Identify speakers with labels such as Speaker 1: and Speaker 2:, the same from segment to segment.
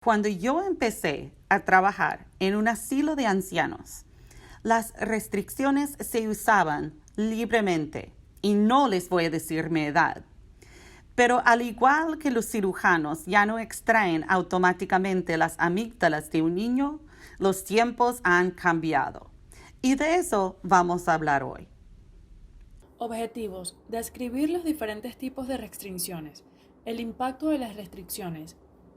Speaker 1: Cuando yo empecé a trabajar en un asilo de ancianos, las restricciones se usaban libremente y no les voy a decir mi edad. Pero al igual que los cirujanos ya no extraen automáticamente las amígdalas de un niño, los tiempos han cambiado. Y de eso vamos a hablar hoy.
Speaker 2: Objetivos: describir los diferentes tipos de restricciones, el impacto de las restricciones,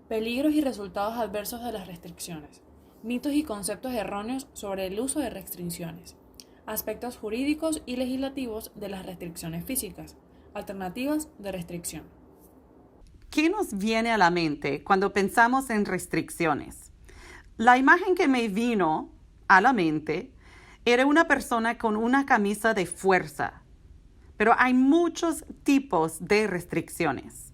Speaker 2: peligros y resultados adversos de las restricciones, mitos y conceptos erróneos sobre el uso de restricciones, aspectos jurídicos y legislativos de las restricciones físicas, alternativas de restricción.
Speaker 1: ¿Qué nos viene a la mente cuando pensamos en restricciones? La imagen que me vino a la mente era una persona con una camisa de fuerza. Pero hay muchos tipos de restricciones.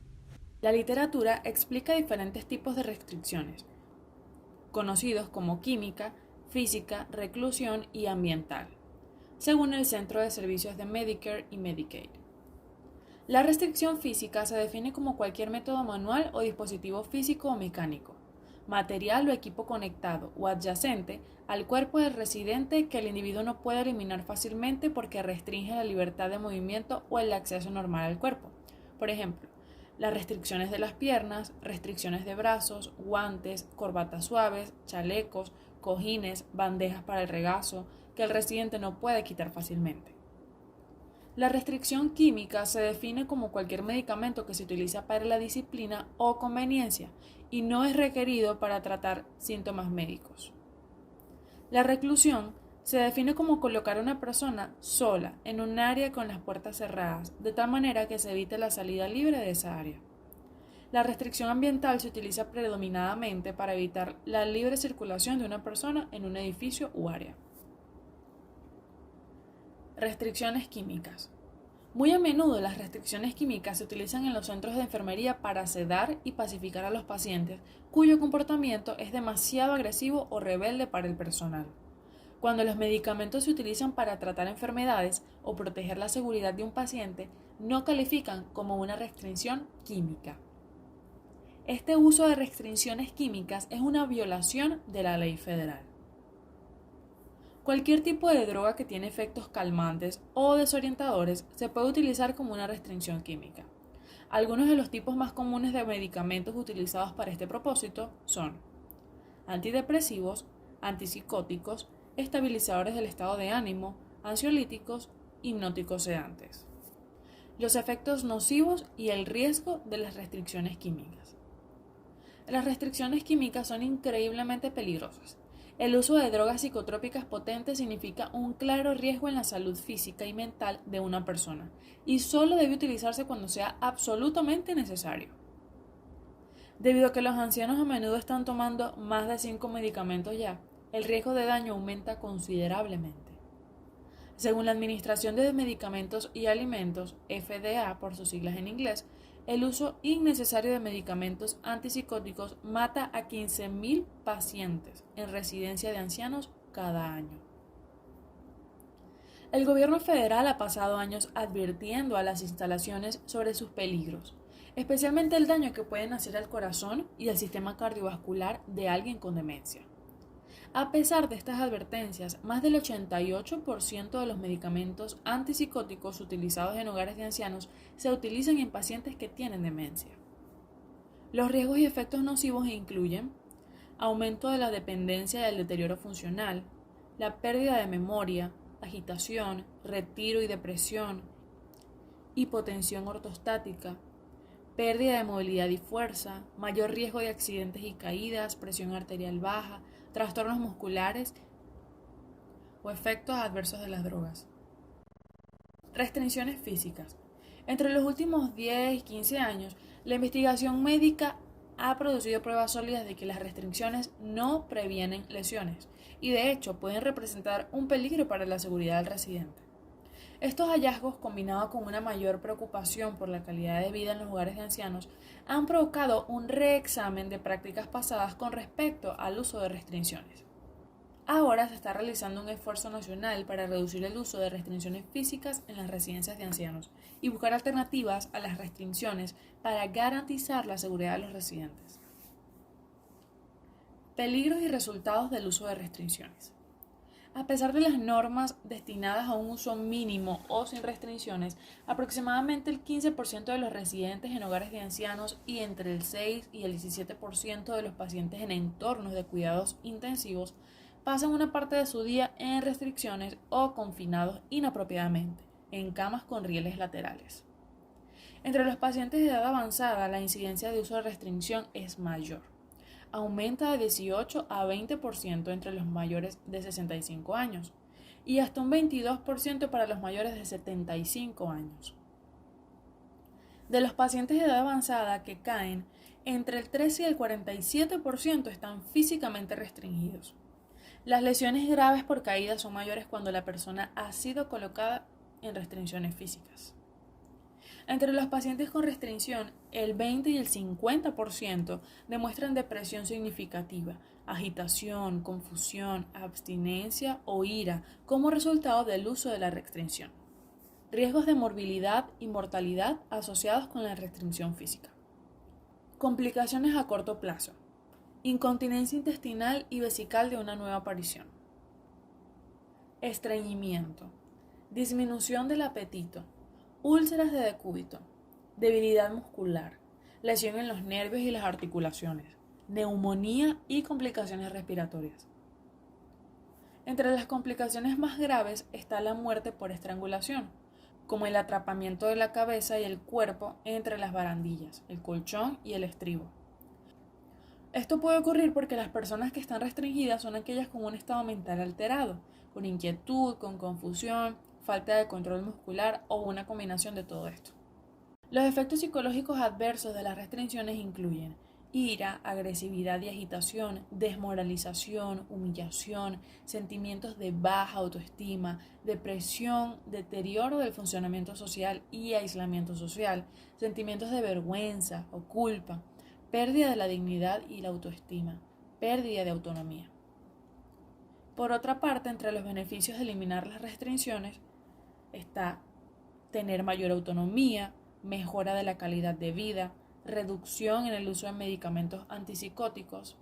Speaker 2: La literatura explica diferentes tipos de restricciones, conocidos como química, física, reclusión y ambiental, según el Centro de Servicios de Medicare y Medicaid. La restricción física se define como cualquier método manual o dispositivo físico o mecánico, material o equipo conectado o adyacente al cuerpo del residente que el individuo no puede eliminar fácilmente porque restringe la libertad de movimiento o el acceso normal al cuerpo. Por ejemplo, las restricciones de las piernas, restricciones de brazos, guantes, corbatas suaves, chalecos, cojines, bandejas para el regazo, que el residente no puede quitar fácilmente. La restricción química se define como cualquier medicamento que se utiliza para la disciplina o conveniencia y no es requerido para tratar síntomas médicos. La reclusión se define como colocar a una persona sola en un área con las puertas cerradas, de tal manera que se evite la salida libre de esa área. La restricción ambiental se utiliza predominantemente para evitar la libre circulación de una persona en un edificio u área. Restricciones químicas. Muy a menudo las restricciones químicas se utilizan en los centros de enfermería para sedar y pacificar a los pacientes cuyo comportamiento es demasiado agresivo o rebelde para el personal. Cuando los medicamentos se utilizan para tratar enfermedades o proteger la seguridad de un paciente, no califican como una restricción química. Este uso de restricciones químicas es una violación de la ley federal. Cualquier tipo de droga que tiene efectos calmantes o desorientadores se puede utilizar como una restricción química. Algunos de los tipos más comunes de medicamentos utilizados para este propósito son antidepresivos, antipsicóticos, estabilizadores del estado de ánimo, ansiolíticos, hipnóticos sedantes. Los efectos nocivos y el riesgo de las restricciones químicas. Las restricciones químicas son increíblemente peligrosas. El uso de drogas psicotrópicas potentes significa un claro riesgo en la salud física y mental de una persona, y solo debe utilizarse cuando sea absolutamente necesario. Debido a que los ancianos a menudo están tomando más de 5 medicamentos ya, el riesgo de daño aumenta considerablemente. Según la Administración de Medicamentos y Alimentos, FDA por sus siglas en inglés, el uso innecesario de medicamentos antipsicóticos mata a 15.000 pacientes en residencia de ancianos cada año. El gobierno federal ha pasado años advirtiendo a las instalaciones sobre sus peligros, especialmente el daño que pueden hacer al corazón y al sistema cardiovascular de alguien con demencia. A pesar de estas advertencias, más del 88% de los medicamentos antipsicóticos utilizados en hogares de ancianos se utilizan en pacientes que tienen demencia. Los riesgos y efectos nocivos incluyen aumento de la dependencia y el deterioro funcional, la pérdida de memoria, agitación, retiro y depresión, hipotensión ortostática, pérdida de movilidad y fuerza, mayor riesgo de accidentes y caídas, presión arterial baja, trastornos musculares o efectos adversos de las drogas. Restricciones físicas. Entre los últimos 10 y 15 años, la investigación médica ha producido pruebas sólidas de que las restricciones no previenen lesiones y de hecho pueden representar un peligro para la seguridad del residente. Estos hallazgos, combinados con una mayor preocupación por la calidad de vida en los hogares de ancianos, han provocado un reexamen de prácticas pasadas con respecto al uso de restricciones. Ahora se está realizando un esfuerzo nacional para reducir el uso de restricciones físicas en las residencias de ancianos y buscar alternativas a las restricciones para garantizar la seguridad de los residentes. Peligros y resultados del uso de restricciones. A pesar de las normas destinadas a un uso mínimo o sin restricciones, aproximadamente el 15% de los residentes en hogares de ancianos y entre el 6 y el 17% de los pacientes en entornos de cuidados intensivos pasan una parte de su día en restricciones o confinados inapropiadamente, en camas con rieles laterales. Entre los pacientes de edad avanzada, la incidencia de uso de restricción es mayor. Aumenta de 18 a 20% entre los mayores de 65 años y hasta un 22% para los mayores de 75 años. De los pacientes de edad avanzada que caen, entre el 13 y el 47% están físicamente restringidos. Las lesiones graves por caída son mayores cuando la persona ha sido colocada en restricciones físicas. Entre los pacientes con restricción, el 20 y el 50% demuestran depresión significativa, agitación, confusión, abstinencia o ira como resultado del uso de la restricción. Riesgos de morbilidad y mortalidad asociados con la restricción física. Complicaciones a corto plazo. Incontinencia intestinal y vesical de una nueva aparición. Estreñimiento. Disminución del apetito. Úlceras de decúbito, debilidad muscular, lesión en los nervios y las articulaciones, neumonía y complicaciones respiratorias. Entre las complicaciones más graves está la muerte por estrangulación, como el atrapamiento de la cabeza y el cuerpo entre las barandillas, el colchón y el estribo. Esto puede ocurrir porque las personas que están restringidas son aquellas con un estado mental alterado, con inquietud, con confusión, falta de control muscular o una combinación de todo esto. Los efectos psicológicos adversos de las restricciones incluyen ira, agresividad y agitación, desmoralización, humillación, sentimientos de baja autoestima, depresión, deterioro del funcionamiento social y aislamiento social, sentimientos de vergüenza o culpa, pérdida de la dignidad y la autoestima, pérdida de autonomía. Por otra parte, entre los beneficios de eliminar las restricciones está tener mayor autonomía, mejora de la calidad de vida, reducción en el uso de medicamentos antipsicóticos,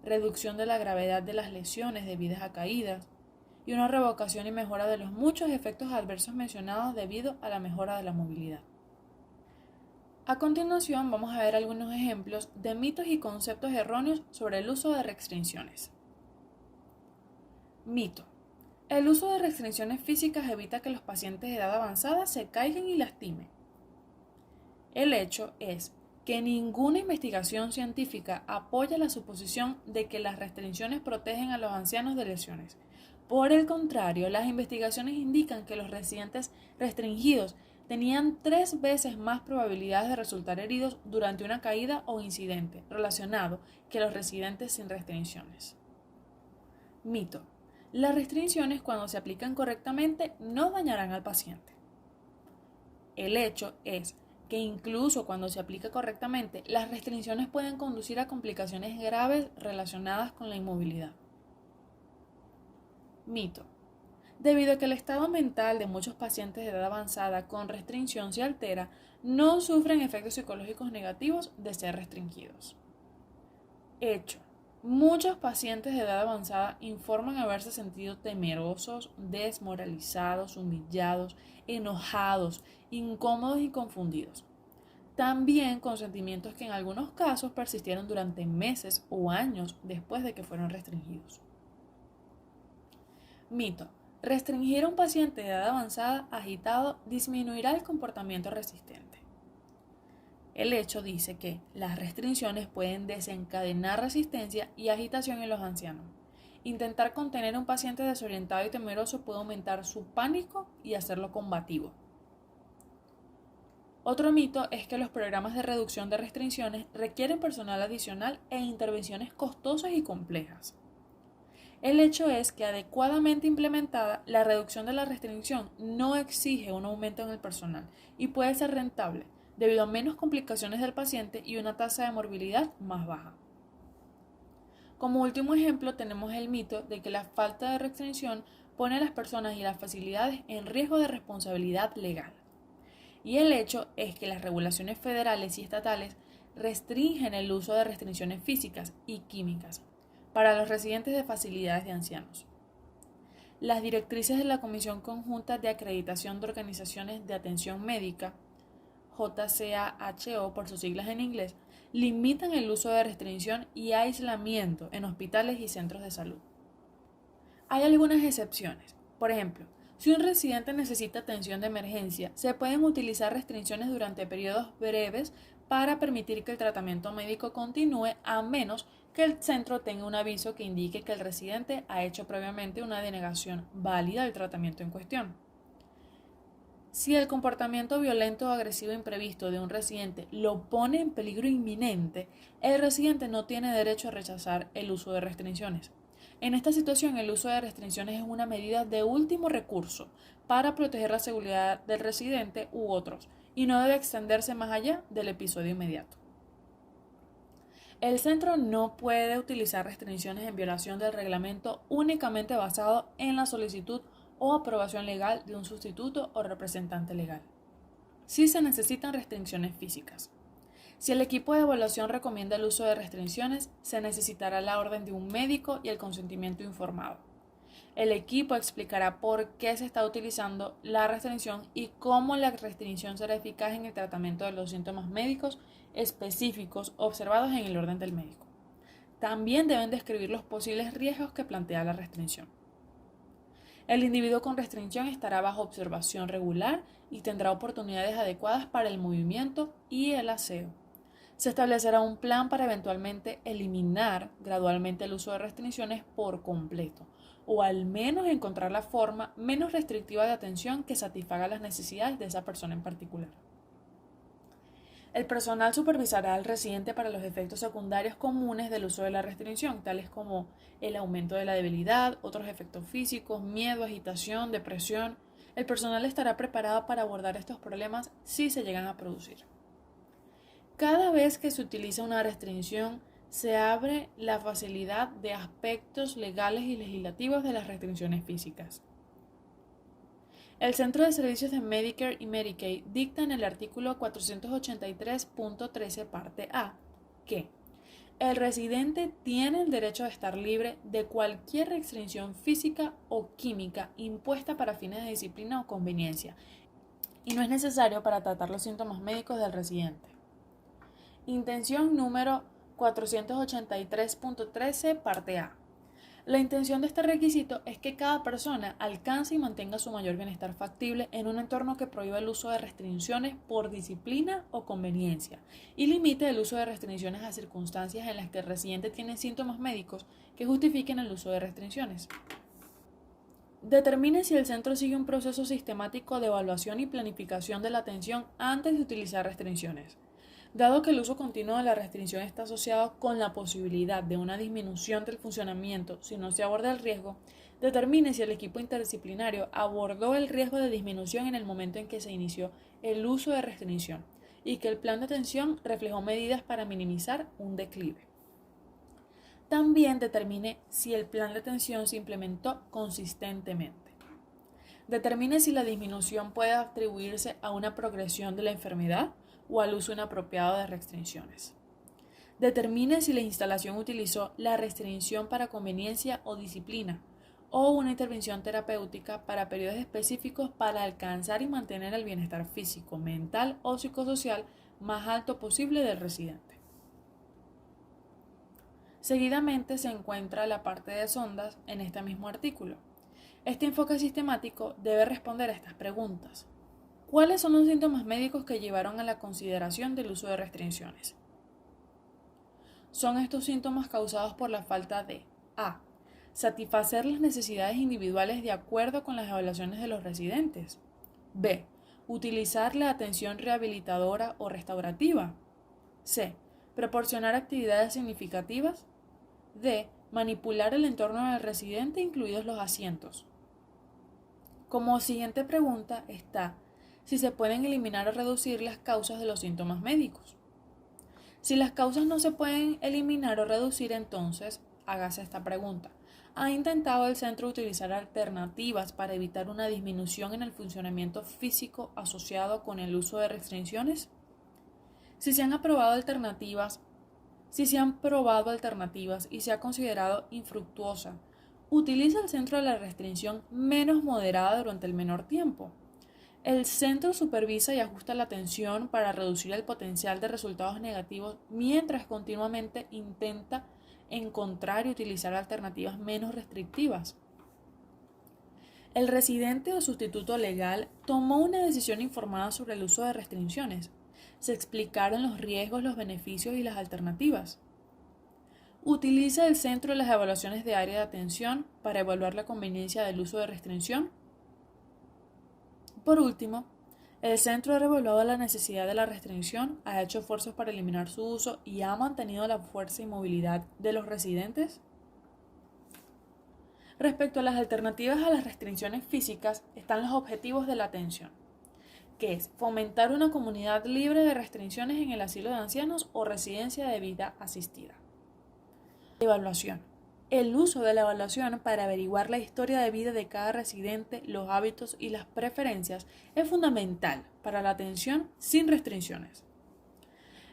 Speaker 2: reducción de la gravedad de las lesiones debidas a caídas y una revocación y mejora de los muchos efectos adversos mencionados debido a la mejora de la movilidad. A continuación vamos a ver algunos ejemplos de mitos y conceptos erróneos sobre el uso de restricciones. Mito. El uso de restricciones físicas evita que los pacientes de edad avanzada se caigan y lastimen. El hecho es que ninguna investigación científica apoya la suposición de que las restricciones protegen a los ancianos de lesiones. Por el contrario, las investigaciones indican que los residentes restringidos tenían 3 veces más probabilidades de resultar heridos durante una caída o incidente relacionado que los residentes sin restricciones. Mito. Las restricciones, cuando se aplican correctamente, no dañarán al paciente. El hecho es que incluso cuando se aplica correctamente, las restricciones pueden conducir a complicaciones graves relacionadas con la inmovilidad. Mito. Debido a que el estado mental de muchos pacientes de edad avanzada con restricción se altera, no sufren efectos psicológicos negativos de ser restringidos. Hecho. Muchos pacientes de edad avanzada informan haberse sentido temerosos, desmoralizados, humillados, enojados, incómodos y confundidos. También con sentimientos que en algunos casos persistieron durante meses o años después de que fueron restringidos. Mito. Restringir a un paciente de edad avanzada agitado disminuirá el comportamiento resistente. El hecho dice que las restricciones pueden desencadenar resistencia y agitación en los ancianos. Intentar contener a un paciente desorientado y temeroso puede aumentar su pánico y hacerlo combativo. Otro mito es que los programas de reducción de restricciones requieren personal adicional e intervenciones costosas y complejas. El hecho es que adecuadamente implementada, la reducción de la restricción no exige un aumento en el personal y puede ser rentable, debido a menos complicaciones del paciente y una tasa de morbilidad más baja. Como último ejemplo, tenemos el mito de que la falta de restricción pone a las personas y las facilidades en riesgo de responsabilidad legal. Y el hecho es que las regulaciones federales y estatales restringen el uso de restricciones físicas y químicas, para los residentes de facilidades de ancianos. Las directrices de la Comisión Conjunta de Acreditación de Organizaciones de Atención Médica, JCAHO por sus siglas en inglés, limitan el uso de restricción y aislamiento en hospitales y centros de salud. Hay algunas excepciones. Por ejemplo, si un residente necesita atención de emergencia, se pueden utilizar restricciones durante periodos breves para permitir que el tratamiento médico continúe, a menos que el centro tenga un aviso que indique que el residente ha hecho previamente una denegación válida del tratamiento en cuestión. Si el comportamiento violento o agresivo imprevisto de un residente lo pone en peligro inminente, el residente no tiene derecho a rechazar el uso de restricciones. En esta situación, el uso de restricciones es una medida de último recurso para proteger la seguridad del residente u otros, y no debe extenderse más allá del episodio inmediato. El centro no puede utilizar restricciones en violación del reglamento únicamente basado en la solicitud o aprobación legal de un sustituto o representante legal. Sí se necesitan restricciones físicas. Si el equipo de evaluación recomienda el uso de restricciones, se necesitará la orden de un médico y el consentimiento informado. El equipo explicará por qué se está utilizando la restricción y cómo la restricción será eficaz en el tratamiento de los síntomas médicos específicos observados en el orden del médico. También deben describir los posibles riesgos que plantea la restricción. El individuo con restricción estará bajo observación regular y tendrá oportunidades adecuadas para el movimiento y el aseo. Se establecerá un plan para eventualmente eliminar gradualmente el uso de restricciones por completo, o al menos encontrar la forma menos restrictiva de atención que satisfaga las necesidades de esa persona en particular. El personal supervisará al residente para los efectos secundarios comunes del uso de la restricción, tales como el aumento de la debilidad, otros efectos físicos, miedo, agitación, depresión. El personal estará preparado para abordar estos problemas si se llegan a producir. Cada vez que se utiliza una restricción, se abre la facilidad de aspectos legales y legislativos de las restricciones físicas. El Centro de Servicios de Medicare y Medicaid dicta en el artículo 483.13 parte A que el residente tiene el derecho de estar libre de cualquier restricción física o química impuesta para fines de disciplina o conveniencia, y no es necesario para tratar los síntomas médicos del residente. Intención número 483.13 parte A. La intención de este requisito es que cada persona alcance y mantenga su mayor bienestar factible en un entorno que prohíba el uso de restricciones por disciplina o conveniencia y limite el uso de restricciones a circunstancias en las que el residente tiene síntomas médicos que justifiquen el uso de restricciones. Determine si el centro sigue un proceso sistemático de evaluación y planificación de la atención antes de utilizar restricciones. Dado que el uso continuo de la restricción está asociado con la posibilidad de una disminución del funcionamiento si no se aborda el riesgo, determine si el equipo interdisciplinario abordó el riesgo de disminución en el momento en que se inició el uso de restricción y que el plan de atención reflejó medidas para minimizar un declive. También determine si el plan de atención se implementó consistentemente. Determine si la disminución puede atribuirse a una progresión de la enfermedad o al uso inapropiado de restricciones. Determine si la instalación utilizó la restricción para conveniencia o disciplina, o una intervención terapéutica para periodos específicos para alcanzar y mantener el bienestar físico, mental o psicosocial más alto posible del residente. Seguidamente se encuentra la parte de sondas en este mismo artículo. Este enfoque sistemático debe responder a estas preguntas. ¿Cuáles son los síntomas médicos que llevaron a la consideración del uso de restricciones? Son estos síntomas causados por la falta de A. Satisfacer las necesidades individuales de acuerdo con las evaluaciones de los residentes. B. Utilizar la atención rehabilitadora o restaurativa. C. Proporcionar actividades significativas. D. Manipular el entorno del residente, incluidos los asientos. Como siguiente pregunta está si se pueden eliminar o reducir las causas de los síntomas médicos. Si las causas no se pueden eliminar o reducir, entonces hágase esta pregunta. ¿Ha intentado el centro utilizar alternativas para evitar una disminución en el funcionamiento físico asociado con el uso de restricciones? Si se han aprobado alternativas, Si se han probado alternativas y se ha considerado infructuosa, utiliza el centro de la restricción menos moderada durante el menor tiempo. El centro supervisa y ajusta la atención para reducir el potencial de resultados negativos mientras continuamente intenta encontrar y utilizar alternativas menos restrictivas. El residente o sustituto legal tomó una decisión informada sobre el uso de restricciones. Se explicaron los riesgos, los beneficios y las alternativas. Utiliza el centro de las evaluaciones de área de atención para evaluar la conveniencia del uso de restricción. Por último, el centro ha revaluado la necesidad de la restricción, ha hecho esfuerzos para eliminar su uso y ha mantenido la fuerza y movilidad de los residentes. Respecto a las alternativas a las restricciones físicas están los objetivos de la atención, que es fomentar una comunidad libre de restricciones en el asilo de ancianos o residencia de vida asistida. Evaluación. El uso de la evaluación para averiguar la historia de vida de cada residente, los hábitos y las preferencias es fundamental para la atención sin restricciones.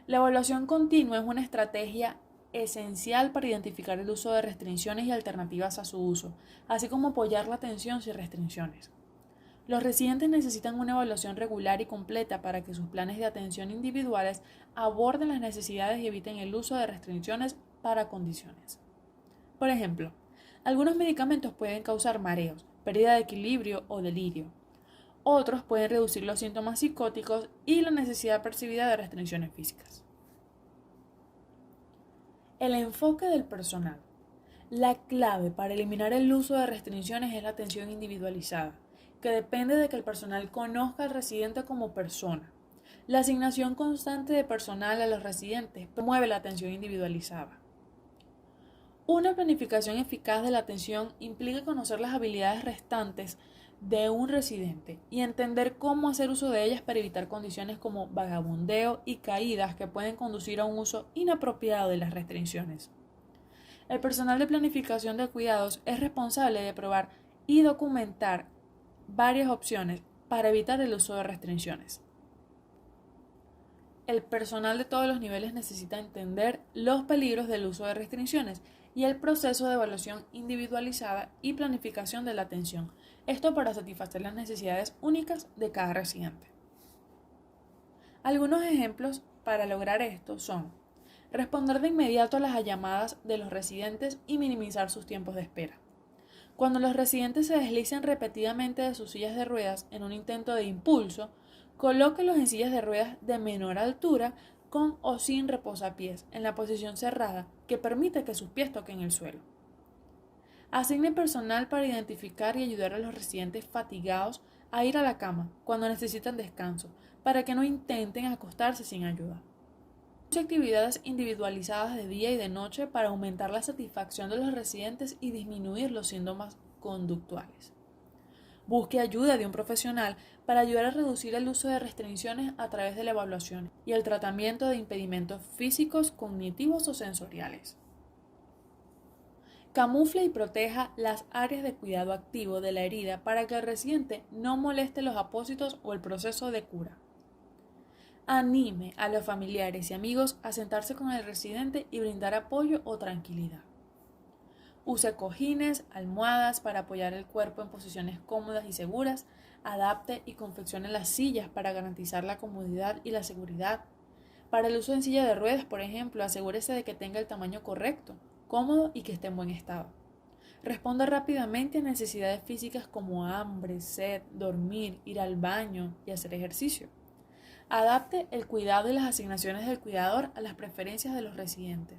Speaker 2: La evaluación continua es una estrategia esencial para identificar el uso de restricciones y alternativas a su uso, así como apoyar la atención sin restricciones. Los residentes necesitan una evaluación regular y completa para que sus planes de atención individuales aborden las necesidades y eviten el uso de restricciones para condiciones. Por ejemplo, algunos medicamentos pueden causar mareos, pérdida de equilibrio o delirio. Otros pueden reducir los síntomas psicóticos y la necesidad percibida de restricciones físicas. El enfoque del personal. La clave para eliminar el uso de restricciones es la atención individualizada, que depende de que el personal conozca al residente como persona. La asignación constante de personal a los residentes promueve la atención individualizada. Una planificación eficaz de la atención implica conocer las habilidades restantes de un residente y entender cómo hacer uso de ellas para evitar condiciones como vagabundeo y caídas que pueden conducir a un uso inapropiado de las restricciones. El personal de planificación de cuidados es responsable de probar y documentar varias opciones para evitar el uso de restricciones. El personal de todos los niveles necesita entender los peligros del uso de restricciones y el proceso de evaluación individualizada y planificación de la atención, esto para satisfacer las necesidades únicas de cada residente. Algunos ejemplos para lograr esto son responder de inmediato a las llamadas de los residentes y minimizar sus tiempos de espera. Cuando los residentes se deslicen repetidamente de sus sillas de ruedas en un intento de impulso, colóquelos en sillas de ruedas de menor altura con o sin reposapiés en la posición cerrada que permite que sus pies toquen el suelo. Asigne personal para identificar y ayudar a los residentes fatigados a ir a la cama cuando necesitan descanso, para que no intenten acostarse sin ayuda. Use actividades individualizadas de día y de noche para aumentar la satisfacción de los residentes y disminuir los síntomas conductuales. Busque ayuda de un profesional para ayudar a reducir el uso de restricciones a través de la evaluación y el tratamiento de impedimentos físicos, cognitivos o sensoriales. Camufle y proteja las áreas de cuidado activo de la herida para que el residente no moleste los apósitos o el proceso de cura. Anime a los familiares y amigos a sentarse con el residente y brindar apoyo o tranquilidad. Use cojines, almohadas para apoyar el cuerpo en posiciones cómodas y seguras. Adapte y confeccione las sillas para garantizar la comodidad y la seguridad. Para el uso en silla de ruedas, por ejemplo, asegúrese de que tenga el tamaño correcto, cómodo y que esté en buen estado. Responda rápidamente a necesidades físicas como hambre, sed, dormir, ir al baño y hacer ejercicio. Adapte el cuidado y las asignaciones del cuidador a las preferencias de los residentes.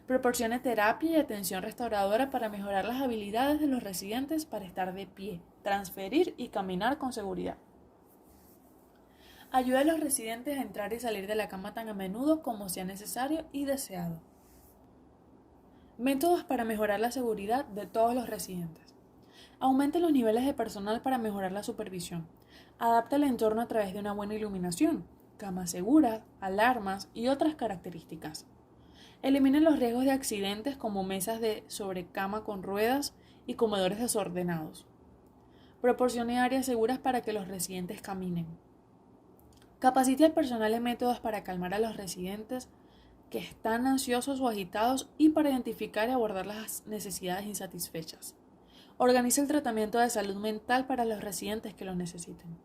Speaker 2: Proporcione terapia y atención restauradora para mejorar las habilidades de los residentes para estar de pie, transferir y caminar con seguridad. Ayude a los residentes a entrar y salir de la cama tan a menudo como sea necesario y deseado. Métodos para mejorar la seguridad de todos los residentes. Aumente los niveles de personal para mejorar la supervisión. Adapta el entorno a través de una buena iluminación, camas seguras, alarmas y otras características. Elimine los riesgos de accidentes como mesas de sobrecama con ruedas y comedores desordenados. Proporcione áreas seguras para que los residentes caminen. Capacite al personal en métodos para calmar a los residentes que están ansiosos o agitados y para identificar y abordar las necesidades insatisfechas. Organiza el tratamiento de salud mental para los residentes que lo necesiten.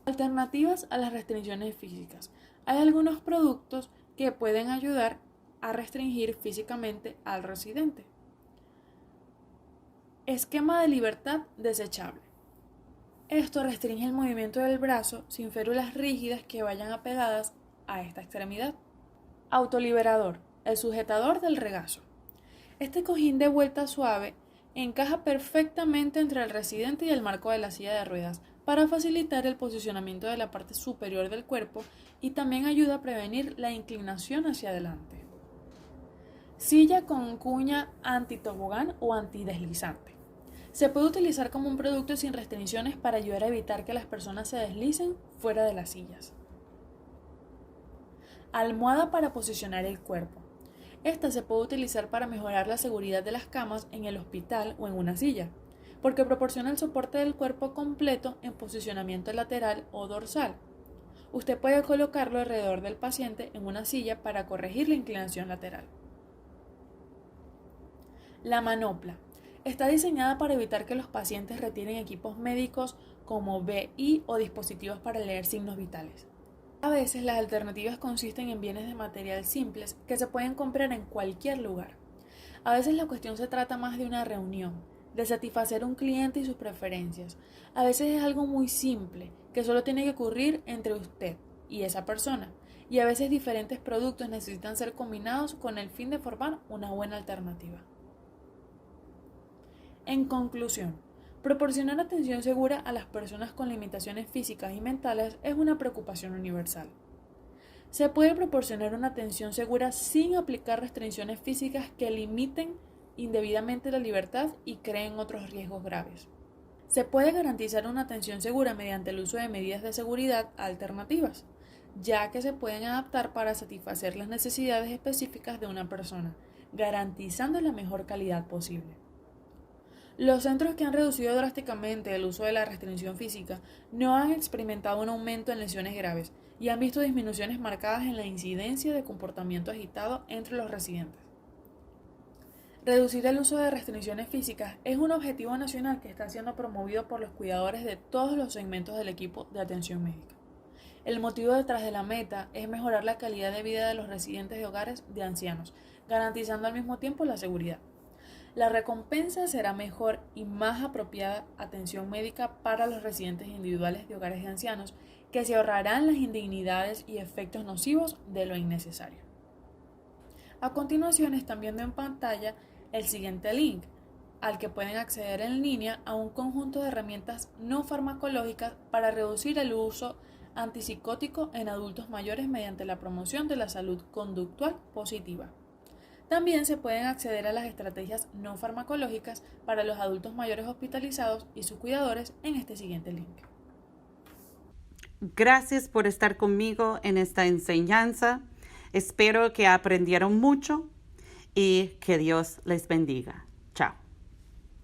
Speaker 2: Alternativas a las restricciones físicas. Hay algunos productos que pueden ayudar a restringir físicamente al residente. Esquema de libertad desechable. Esto restringe el movimiento del brazo sin férulas rígidas que vayan apegadas a esta extremidad. Autoliberador, el sujetador del regazo. Este cojín de vuelta suave encaja perfectamente entre el residente y el marco de la silla de ruedas para facilitar el posicionamiento de la parte superior del cuerpo y también ayuda a prevenir la inclinación hacia adelante. Silla con cuña antitobogán o antideslizante. Se puede utilizar como un producto sin restricciones para ayudar a evitar que las personas se deslicen fuera de las sillas. Almohada para posicionar el cuerpo. Esta se puede utilizar para mejorar la seguridad de las camas en el hospital o en una silla, porque proporciona el soporte del cuerpo completo en posicionamiento lateral o dorsal. Usted puede colocarlo alrededor del paciente en una silla para corregir la inclinación lateral. La manopla. Está diseñada para evitar que los pacientes retiren equipos médicos como BI o dispositivos para leer signos vitales. A veces las alternativas consisten en bienes de material simples que se pueden comprar en cualquier lugar. A veces la cuestión se trata más de una reunión, de satisfacer a un cliente y sus preferencias. A veces es algo muy simple, que solo tiene que ocurrir entre usted y esa persona. Y a veces diferentes productos necesitan ser combinados con el fin de formar una buena alternativa. En conclusión, proporcionar atención segura a las personas con limitaciones físicas y mentales es una preocupación universal. Se puede proporcionar una atención segura sin aplicar restricciones físicas que limiten indebidamente la libertad y creen otros riesgos graves. Se puede garantizar una atención segura mediante el uso de medidas de seguridad alternativas, ya que se pueden adaptar para satisfacer las necesidades específicas de una persona, garantizando la mejor calidad posible. Los centros que han reducido drásticamente el uso de la restricción física no han experimentado un aumento en lesiones graves y han visto disminuciones marcadas en la incidencia de comportamiento agitado entre los residentes. Reducir el uso de restricciones físicas es un objetivo nacional que está siendo promovido por los cuidadores de todos los segmentos del equipo de atención médica. El motivo detrás de la meta es mejorar la calidad de vida de los residentes de hogares de ancianos, garantizando al mismo tiempo la seguridad. La recompensa será mejor y más apropiada atención médica para los residentes individuales de hogares de ancianos, que se ahorrarán las indignidades y efectos nocivos de lo innecesario. A continuación están viendo en pantalla el siguiente link, al que pueden acceder en línea a un conjunto de herramientas no farmacológicas para reducir el uso antipsicótico en adultos mayores mediante la promoción de la salud conductual positiva. También se pueden acceder a las estrategias no farmacológicas para los adultos mayores hospitalizados y sus cuidadores en este siguiente link.
Speaker 1: Gracias por estar conmigo en esta enseñanza. Espero que aprendieron mucho y que Dios les bendiga.